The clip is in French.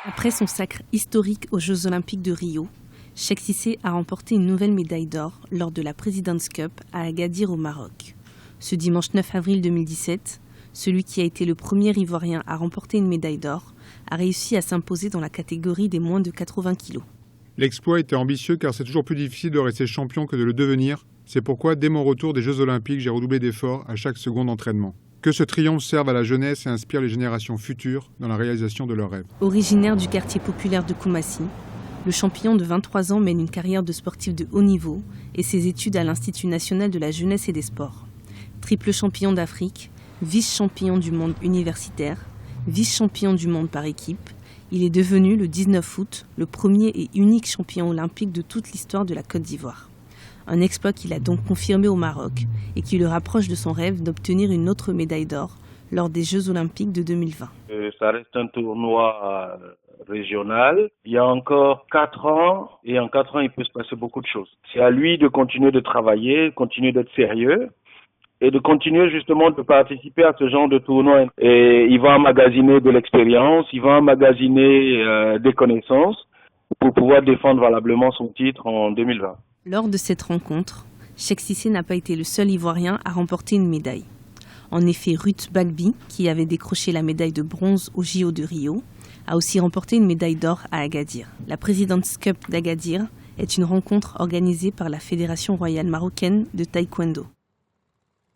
Après son sacre historique aux Jeux Olympiques de Rio, Cheikh Cissé a remporté une nouvelle médaille d'or lors de la President's Cup à Agadir au Maroc. Ce dimanche 9 avril 2017, celui qui a été le premier Ivoirien à remporter une médaille d'or a réussi à s'imposer dans la catégorie des moins de 80 kilos. L'exploit était ambitieux car c'est toujours plus difficile de rester champion que de le devenir. C'est pourquoi, dès mon retour des Jeux Olympiques, j'ai redoublé d'efforts à chaque seconde d'entraînement. Que ce triomphe serve à la jeunesse et inspire les générations futures dans la réalisation de leurs rêves. Originaire du quartier populaire de Koumassi, le champion de 23 ans mène une carrière de sportif de haut niveau et ses études à l'Institut national de la jeunesse et des sports. Triple champion d'Afrique, vice-champion du monde universitaire, vice-champion du monde par équipe, il est devenu le 19 août le premier et unique champion olympique de toute l'histoire de la Côte d'Ivoire. Un exploit qu'il a donc confirmé au Maroc et qui le rapproche de son rêve d'obtenir une autre médaille d'or lors des Jeux Olympiques de 2020. Ça reste un tournoi régional. Il y a encore 4 ans, et en 4 ans, il peut se passer beaucoup de choses. C'est à lui de continuer de travailler, continuer d'être sérieux et de continuer justement de participer à ce genre de tournoi. Et il va emmagasiner de l'expérience, il va emmagasiner des connaissances pour pouvoir défendre valablement son titre en 2020. Lors de cette rencontre, Cheikh Cissé n'a pas été le seul Ivoirien à remporter une médaille. En effet, Ruth Bagby, qui avait décroché la médaille de bronze au JO de Rio, a aussi remporté une médaille d'or à Agadir. La President's Cup d'Agadir est une rencontre organisée par la Fédération royale marocaine de taekwondo.